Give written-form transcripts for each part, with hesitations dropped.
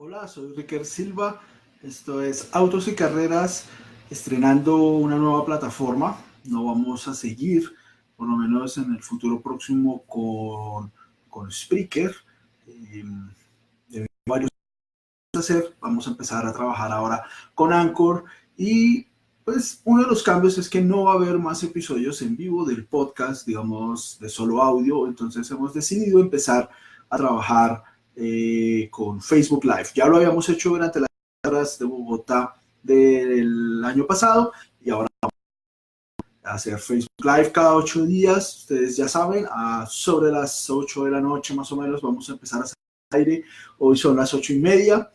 Hola, soy Ricker Silva. Esto es Autos y Carreras, estrenando una nueva plataforma. No vamos a seguir, por lo menos en el futuro próximo, con Spreaker. Eh, de varios hacer. Vamos a empezar a trabajar ahora con Anchor y pues uno de los cambios es que no va a haber más episodios en vivo del podcast, digamos, de solo audio. Entonces hemos decidido empezar a trabajar con Facebook Live. Ya lo habíamos hecho durante las carreras de Bogotá del año pasado y ahora vamos a hacer Facebook Live cada 8 días. Ustedes ya saben, sobre las 8 de la noche más o menos vamos a empezar a hacer aire. Hoy son las 8:30.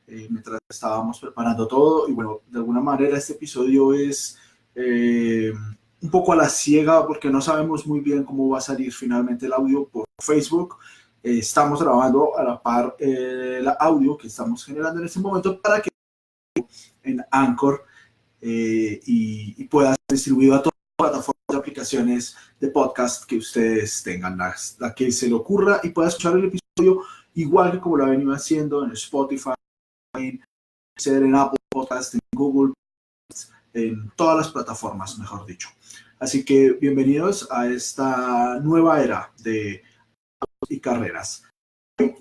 Mientras estábamos preparando todo. Y bueno, de alguna manera este episodio es un poco a la ciega porque no sabemos muy bien cómo va a salir finalmente el audio por Facebook. Estamos grabando a la par el audio que estamos generando en este momento para que en Anchor y pueda ser distribuido a todas las plataformas de aplicaciones de podcast que ustedes tengan, la que se le ocurra, y pueda escuchar el episodio igual que como lo ha venido haciendo en Spotify, en Apple Podcast, en Google, en todas las plataformas, mejor dicho. Así que bienvenidos a esta nueva era de autos y carreras. Hoy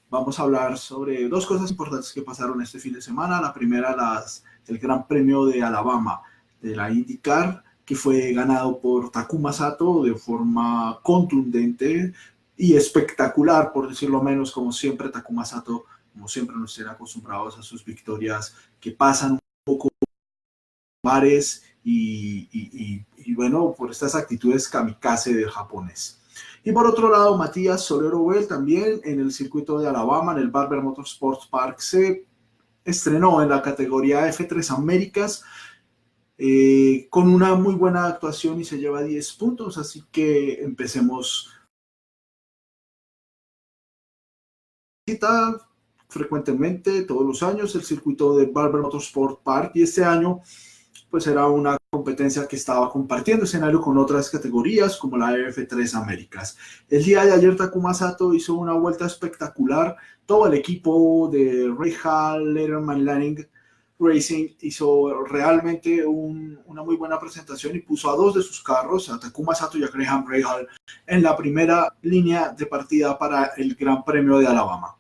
vamos a hablar sobre dos cosas importantes que pasaron este fin de semana. La primera, el Gran Premio de Alabama de la IndyCar, que fue ganado por Takuma Sato de forma contundente y espectacular, por decirlo menos. Como siempre, Takuma Sato, como siempre nos tienen acostumbrados a sus victorias que pasan un poco mares y bueno, por estas actitudes kamikaze del japonés. Y por otro lado, Matías Solero Bell también en el circuito de Alabama, en el Barber Motorsports Park, se estrenó en la categoría F3 Américas con una muy buena actuación y se lleva 10 puntos. Así que empecemos. Frecuentemente, todos los años, el circuito de Barber Motorsport Park, y este año pues era una competencia que estaba compartiendo escenario con otras categorías como la F3 Américas. El día de ayer Takuma Sato hizo una vuelta espectacular. Todo el equipo de Rahal Letterman Lanning Racing hizo realmente una muy buena presentación y puso a dos de sus carros, a Takuma Sato y a Graham Rahal, en la primera línea de partida para el Gran Premio de Alabama.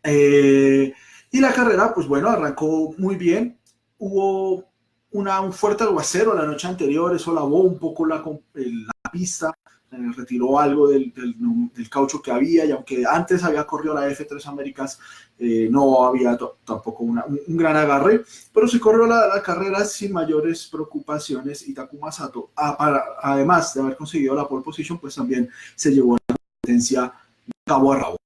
Y la carrera, pues bueno, arrancó muy bien. Hubo un fuerte aguacero la noche anterior, eso lavó un poco la pista, retiró algo del caucho que había, y aunque antes había corrido la F3 Américas, no había tampoco un gran agarre, pero se corrió la carrera sin mayores preocupaciones, y Takuma Sato, además de haber conseguido la pole position, pues también se llevó la competencia cabo a rabo.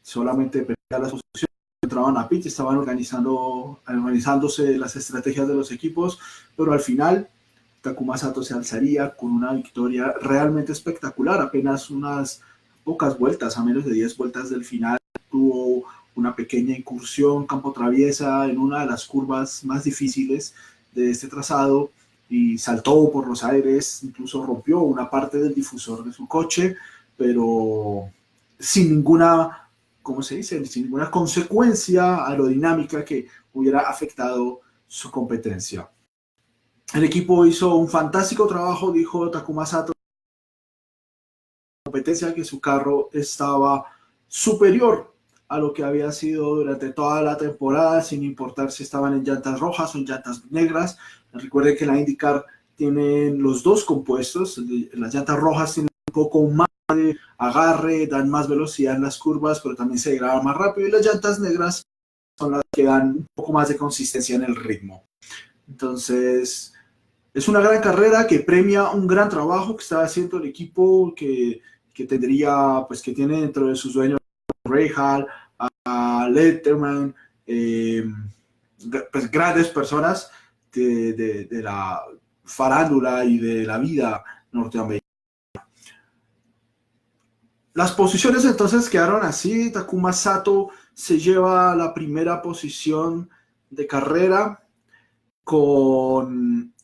Solamente perdía las posiciones, entraban a pit, estaban organizándose las estrategias de los equipos, pero al final Takuma Sato se alzaría con una victoria realmente espectacular. Apenas unas pocas vueltas, a menos de 10 vueltas del final, tuvo una pequeña incursión campo traviesa en una de las curvas más difíciles de este trazado y saltó por los aires, incluso rompió una parte del difusor de su coche, pero sin ninguna, ¿cómo se dice?, sin ninguna consecuencia aerodinámica que hubiera afectado su competencia. El equipo hizo un fantástico trabajo, dijo Takuma Sato, competencia, que su carro estaba superior a lo que había sido durante toda la temporada, sin importar si estaban en llantas rojas o en llantas negras. Recuerden que la IndyCar tienen los dos compuestos. Las llantas rojas tienen un poco más de agarre, dan más velocidad en las curvas, pero también se degradan más rápido, y las llantas negras son las que dan un poco más de consistencia en el ritmo. Entonces, es una gran carrera que premia un gran trabajo que está haciendo el equipo, que tendría, pues que tiene dentro de sus dueños Rahal, a Letterman, pues grandes personas de la farándula y de la vida norteamericana. Las posiciones entonces quedaron así. Takuma Sato se lleva la primera posición de carrera con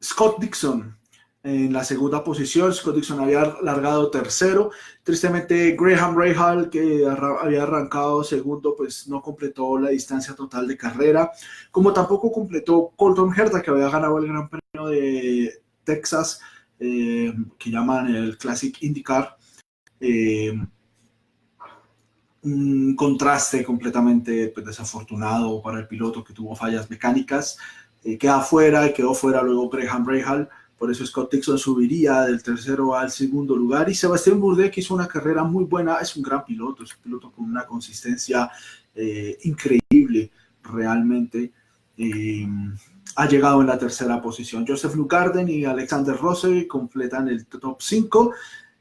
Scott Dixon En la segunda posición, Scott Dixon había largado tercero. Tristemente, Graham Rahal, que había arrancado segundo, pues no completó la distancia total de carrera. Como tampoco completó Colton Herta, que había ganado el Gran Premio de Texas, que llaman el Classic IndyCar. Un contraste completamente pues, desafortunado para el piloto que tuvo fallas mecánicas. Quedó fuera luego Graham Rahal. Por eso Scott Dixon subiría del tercero al segundo lugar. Y Sebastián Bourdais, que hizo una carrera muy buena, es un gran piloto, es un piloto con una consistencia increíble realmente. Ha llegado en la tercera posición. Joseph Newgarden y Alexander Rossi completan el top 5.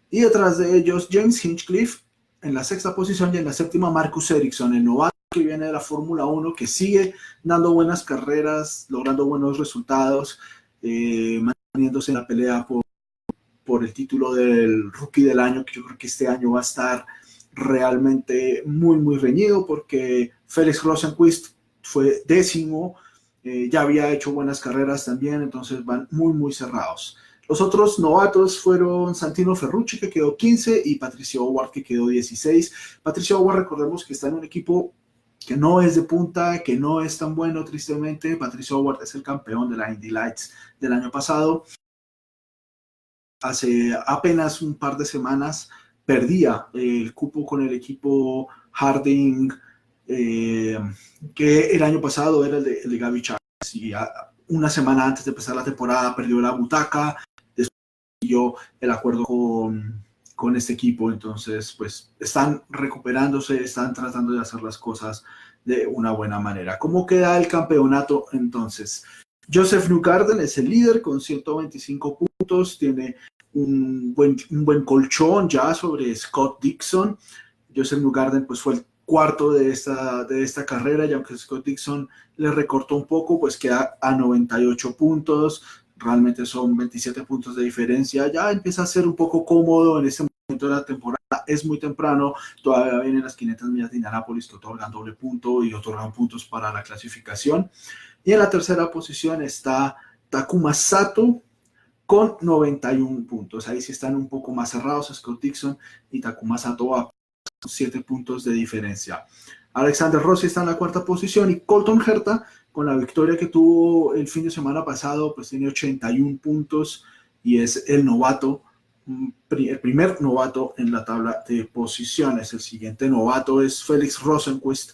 Y detrás de ellos, James Hinchcliffe en la sexta posición y en la séptima, Marcus Ericsson, el novato que viene de la Fórmula 1, que sigue dando buenas carreras, logrando buenos resultados, manteniéndose en la pelea por el título del Rookie del Año, que yo creo que este año va a estar realmente muy, muy reñido, porque Felix Rosenqvist fue décimo, ya había hecho buenas carreras también, entonces van muy, muy cerrados. Los otros novatos fueron Santino Ferrucci, que quedó 15, y Patricio Howard, que quedó 16. Patricio Howard, recordemos que está en un equipo que no es de punta, que no es tan bueno, tristemente. Patricio Howard es el campeón de la Indy Lights del año pasado. Hace apenas un par de semanas perdía el cupo con el equipo Harding, que el año pasado era el de Gaby Chávez, y una semana antes de empezar la temporada perdió la butaca. El acuerdo con este equipo, entonces pues están recuperándose, están tratando de hacer las cosas de una buena manera. ¿Cómo queda el campeonato entonces? Joseph Newgarden es el líder con 125 puntos, tiene un buen colchón ya sobre Scott Dixon. Joseph Newgarden pues fue el cuarto de esta carrera, y aunque Scott Dixon le recortó un poco, pues queda a 98 puntos. Realmente son 27 puntos de diferencia. Ya empieza a ser un poco cómodo en este momento de la temporada. Es muy temprano, todavía vienen las 500 millas de Indianápolis que otorgan doble punto y otorgan puntos para la clasificación. Y en la tercera posición está Takuma Sato con 91 puntos. Ahí sí están un poco más cerrados Scott Dixon y Takuma Sato a 7 puntos de diferencia. Alexander Rossi está en la cuarta posición, y Colton Herta, con la victoria que tuvo el fin de semana pasado, pues tiene 81 puntos y es el novato, el primer novato en la tabla de posiciones. El siguiente novato es Felix Rosenqvist,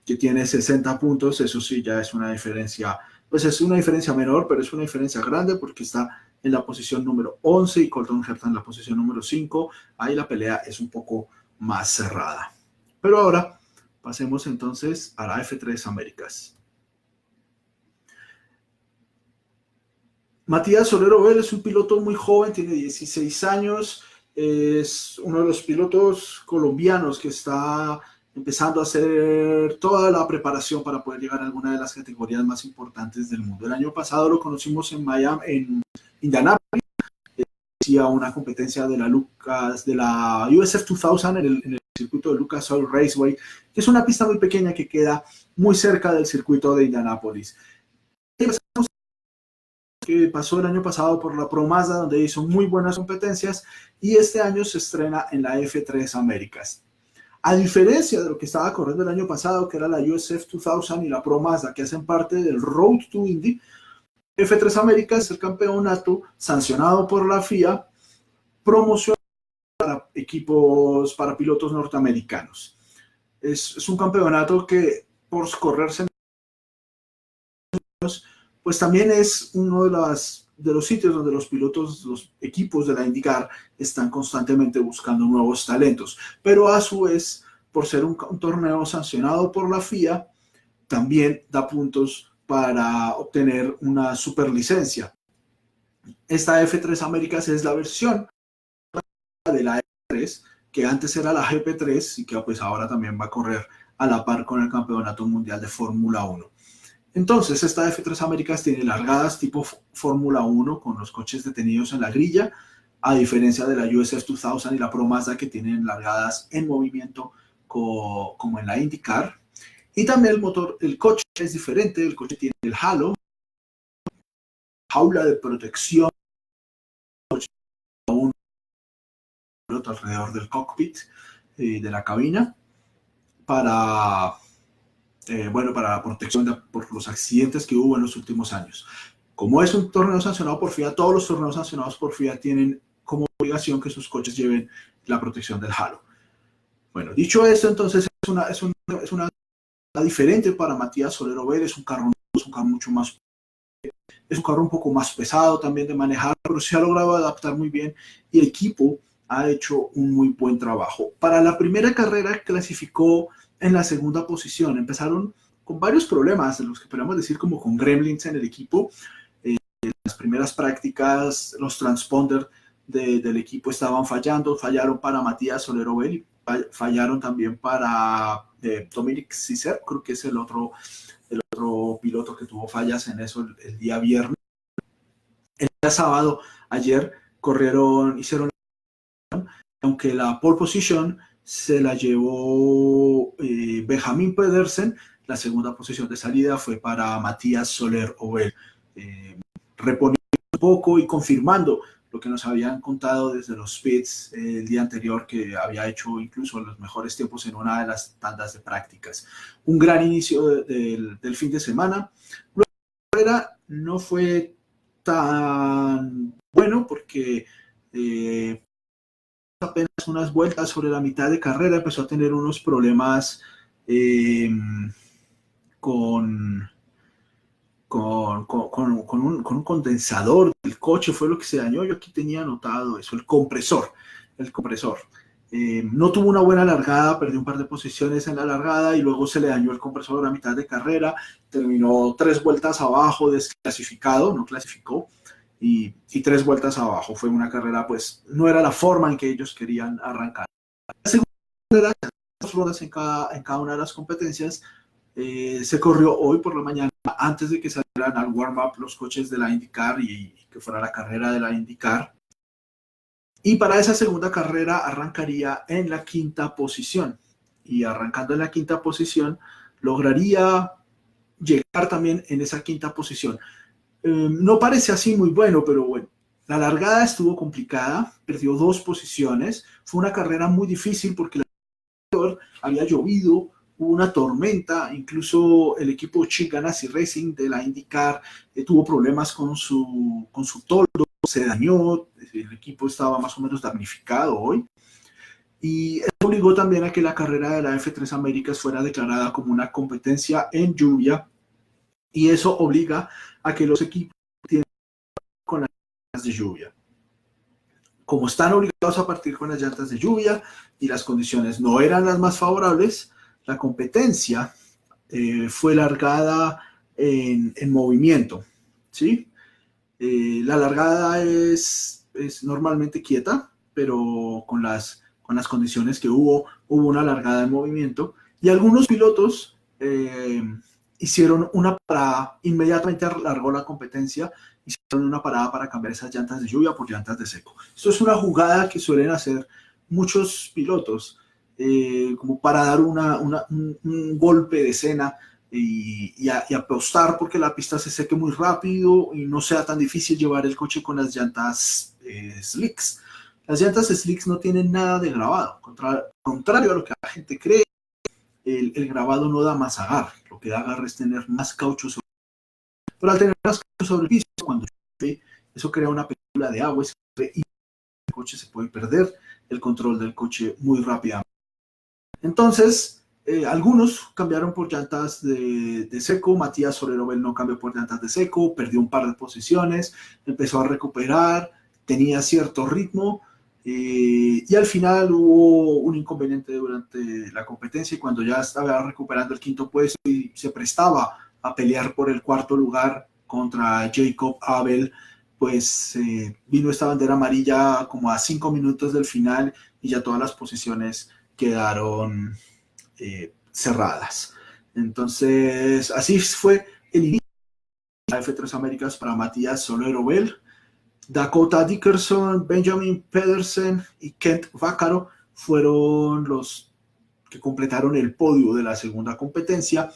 que tiene 60 puntos. Eso sí, ya es una diferencia, pues es una diferencia menor, pero es una diferencia grande porque está en la posición número 11 y Colton Herta en la posición número 5. Ahí la pelea es un poco más cerrada. Pero ahora pasemos entonces a la F3 Américas. Matías Solero Bell es un piloto muy joven, tiene 16 años, es uno de los pilotos colombianos que está empezando a hacer toda la preparación para poder llegar a alguna de las categorías más importantes del mundo. El año pasado lo conocimos en Miami, en Indianápolis, hacía una competencia de la USF 2000 en el circuito de Lucas Oil Raceway, que es una pista muy pequeña que queda muy cerca del circuito de Indianápolis. Que pasó el año pasado por la Pro Mazda, donde hizo muy buenas competencias, y este año se estrena en la F3 Américas. A diferencia de lo que estaba corriendo el año pasado, que era la USF 2000 y la Pro Mazda, que hacen parte del Road to Indy, F3 Américas es el campeonato sancionado por la FIA, promocionado para equipos, para pilotos norteamericanos. Es un campeonato que, por correrse, pues también es uno de los sitios donde los pilotos, los equipos de la IndyCar están constantemente buscando nuevos talentos. Pero a su vez, por ser un torneo sancionado por la FIA, también da puntos para obtener una superlicencia. Esta F3 Américas es la versión de la F3, que antes era la GP3 y que pues ahora también va a correr a la par con el Campeonato Mundial de Fórmula 1. Entonces, esta F3 Américas tiene largadas tipo Fórmula 1 con los coches detenidos en la grilla, a diferencia de la USF 2000 y la Pro Mazda, que tienen largadas en movimiento como en la IndyCar. Y también el coche es diferente, el coche tiene el halo, jaula de protección piloto alrededor del cockpit de la cabina para, para la protección por los accidentes que hubo en los últimos años. Como es un torneo sancionado por FIA, todos los torneos sancionados por FIA tienen como obligación que sus coches lleven la protección del halo. Bueno, dicho esto, entonces es una diferente para Matías Soler-Ovel. Es un carro mucho más, es un carro un poco más pesado también de manejar, pero se ha logrado adaptar muy bien y el equipo ha hecho un muy buen trabajo. Para la primera carrera clasificó en la segunda posición. Empezaron con varios problemas, los que podemos decir como con gremlins en el equipo. Las primeras prácticas, los transponders del equipo estaban fallaron para Matías Soler-Ovel y fallaron también para Dominic Cicer, creo que es el otro piloto que tuvo fallas en eso el día viernes. El día sábado, ayer, hicieron, aunque la pole position se la llevó Benjamin Pedersen, la segunda posición de salida fue para Matías Soler-Ovel, reponiendo un poco y confirmando lo que nos habían contado desde los pits el día anterior, que había hecho incluso los mejores tiempos en una de las tandas de prácticas. Un gran inicio del fin de semana. La carrera no fue tan bueno porque apenas unas vueltas sobre la mitad de carrera empezó a tener unos problemas con un condensador del coche, fue lo que se dañó. Yo aquí tenía anotado eso, el compresor. No tuvo una buena largada, perdió un par de posiciones en la largada y luego se le dañó el compresor a mitad de carrera, terminó 3 vueltas abajo, desclasificado, no clasificó, y 3 vueltas abajo. Fue una carrera, pues, no era la forma en que ellos querían arrancar. La segunda carrera, 2 rondas en cada una de las competencias, se corrió hoy por la mañana, antes de que salieran al warm-up los coches de la IndyCar y que fuera la carrera de la IndyCar. Y para esa segunda carrera arrancaría en la 5ª posición. Y arrancando en la 5ª posición, lograría llegar también en esa 5ª posición. No parece así muy bueno, pero bueno. La largada estuvo complicada, perdió 2 posiciones. Fue una carrera muy difícil porque había llovido, hubo una tormenta, incluso el equipo Chip Ganassi Racing de la IndyCar tuvo problemas con su toldo, se dañó, el equipo estaba más o menos damnificado hoy, y eso obligó también a que la carrera de la F3 Américas fuera declarada como una competencia en lluvia, y eso obliga a que los equipos tienen con las llantas de lluvia. Como están obligados a partir con las llantas de lluvia y las condiciones no eran las más favorables, la competencia fue largada en movimiento, ¿sí? La largada es normalmente quieta, pero con las condiciones que hubo una largada en movimiento, y algunos pilotos hicieron una parada, inmediatamente largó la competencia, hicieron una parada para cambiar esas llantas de lluvia por llantas de seco. Esto es una jugada que suelen hacer muchos pilotos, como para dar un golpe de escena y apostar porque la pista se seque muy rápido y no sea tan difícil llevar el coche con las llantas slicks. Las llantas slicks no tienen nada de grabado, contrario a lo que la gente cree. El grabado no da más agarre, lo que da agarre es tener más caucho sobre el piso. Pero al tener más caucho sobre el piso, cuando llueve, eso crea una película de agua y el coche se puede perder el control del coche muy rápidamente. Entonces, algunos cambiaron por llantas de seco. Matías Soler-Ovel no cambió por llantas de seco, perdió un par de posiciones, empezó a recuperar, tenía cierto ritmo, y al final hubo un inconveniente durante la competencia, y cuando ya estaba recuperando el 5º puesto y se prestaba a pelear por el 4º lugar contra Jacob Abel, pues vino esta bandera amarilla como a 5 minutos del final y ya todas las posiciones quedaron cerradas. Entonces, así fue el inicio de la F3 Américas para Matías Soler-Ovel. Dakota Dickerson, Benjamin Pedersen y Kent Vaccaro fueron los que completaron el podio de la segunda competencia,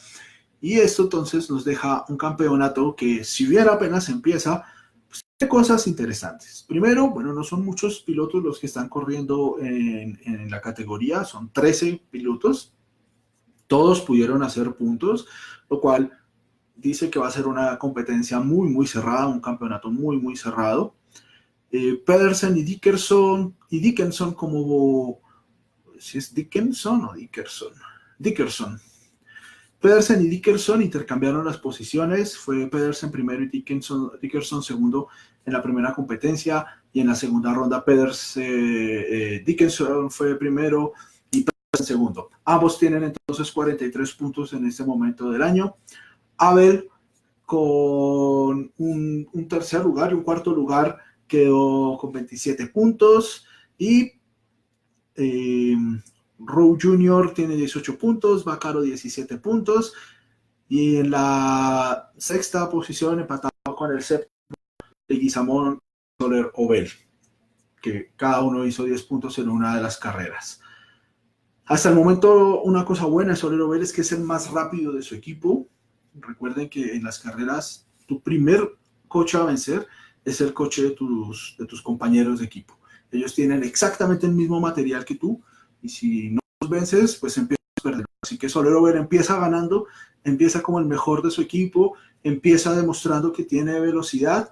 y esto entonces nos deja un campeonato que, si bien apenas empieza, pues cosas interesantes. Primero, bueno, no son muchos pilotos los que están corriendo en la categoría, son 13 pilotos. Todos pudieron hacer puntos, lo cual dice que va a ser una competencia muy, muy cerrada, un campeonato muy, muy cerrado. Pedersen y Dickinson como, si es Dickinson o Dickerson. Pedersen y Dickerson intercambiaron las posiciones, fue Pedersen primero y Dickerson segundo en la primera competencia, y en la segunda ronda Dickinson fue primero y Pedersen segundo. Ambos tienen entonces 43 puntos en este momento del año. Abel con un tercer lugar y un cuarto lugar quedó con 27 puntos, y Rowe Jr. tiene 18 puntos, Vaccaro 17 puntos, y en la sexta posición empatado con el séptimo Leguizamón, Soler, Obel, que cada uno hizo 10 puntos en una de las carreras. Hasta el momento, una cosa buena de Soler Obel es que es el más rápido de su equipo. Recuerden que en las carreras tu primer coche a vencer es el coche de tus compañeros de equipo. Ellos tienen exactamente el mismo material que tú, y si no los vences, pues empiezas a perder. Así que Soler Obel empieza ganando, empieza como el mejor de su equipo, empieza demostrando que tiene velocidad.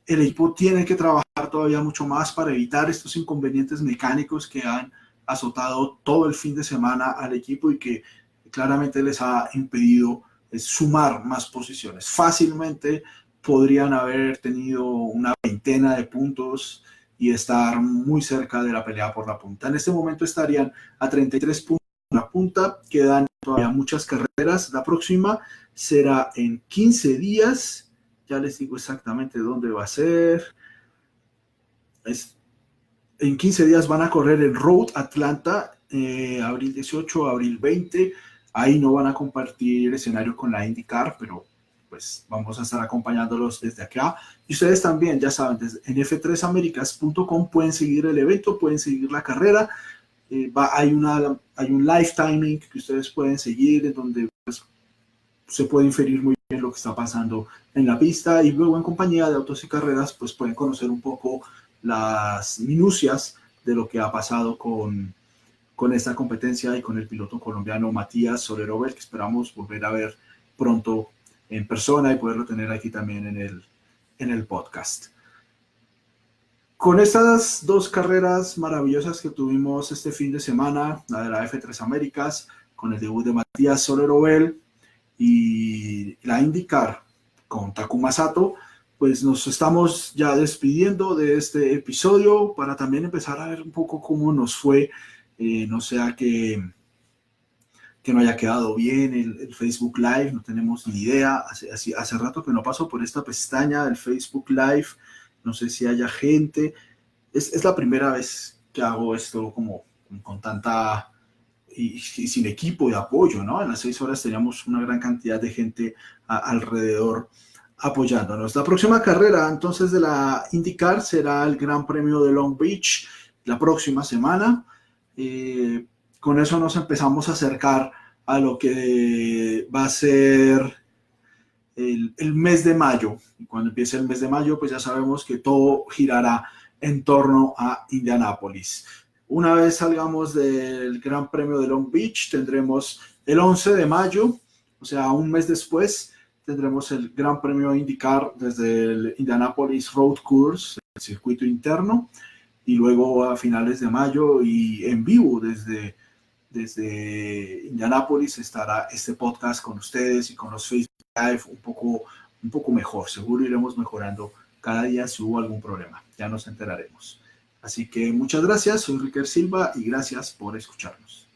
El equipo tiene que trabajar todavía mucho más para evitar estos inconvenientes mecánicos que han azotado todo el fin de semana al equipo y que claramente les ha impedido sumar más posiciones. Fácilmente podrían haber tenido una veintena de puntos y estar muy cerca de la pelea por la punta. En este momento estarían a 33 puntos en la punta, quedan todavía muchas carreras. La próxima será en 15 días, ya les digo exactamente dónde va a ser. En 15 días van a correr el Road Atlanta, abril 18, abril 20. Ahí no van a compartir escenario con la IndyCar, pero pues vamos a estar acompañándolos desde acá. Y ustedes también, ya saben, desde en f3americas.com pueden seguir el evento, pueden seguir la carrera. Hay un live timing que ustedes pueden seguir, en donde pues, se puede inferir muy bien lo que está pasando en la pista, y luego en compañía de Autos y Carreras pues pueden conocer un poco las minucias de lo que ha pasado con esta competencia y con el piloto colombiano Matías Soler Obel, que esperamos volver a ver pronto en persona y poderlo tener aquí también en el podcast. Con estas dos carreras maravillosas que tuvimos este fin de semana, la de la F3 Américas, con el debut de Matías Soler Obel, y la IndyCar con Takuma Sato, pues nos estamos ya despidiendo de este episodio para también empezar a ver un poco cómo nos fue. No sea que no haya quedado bien el Facebook Live, no tenemos ni idea. Hace rato que no paso por esta pestaña del Facebook Live, no sé si haya gente. Es la primera vez que hago esto como con tanta y sin equipo de apoyo, ¿no? En las 6 horas teníamos una gran cantidad de gente alrededor apoyándonos. La próxima carrera entonces de la IndyCar será el Gran Premio de Long Beach la próxima semana. Con eso nos empezamos a acercar a lo que va a ser el mes de mayo. Y cuando empiece el mes de mayo, pues ya sabemos que todo girará en torno a Indianápolis. Una vez salgamos del Gran Premio de Long Beach, tendremos el 11 de mayo, o sea, un mes después, tendremos el Gran Premio IndyCar desde el Indianapolis Road Course, el circuito interno, y luego a finales de mayo y en vivo desde Indianapolis estará este podcast con ustedes y con los Facebook Live un poco mejor. Seguro iremos mejorando cada día si hubo algún problema. Ya nos enteraremos. Así que muchas gracias, soy Ricker Silva y gracias por escucharnos.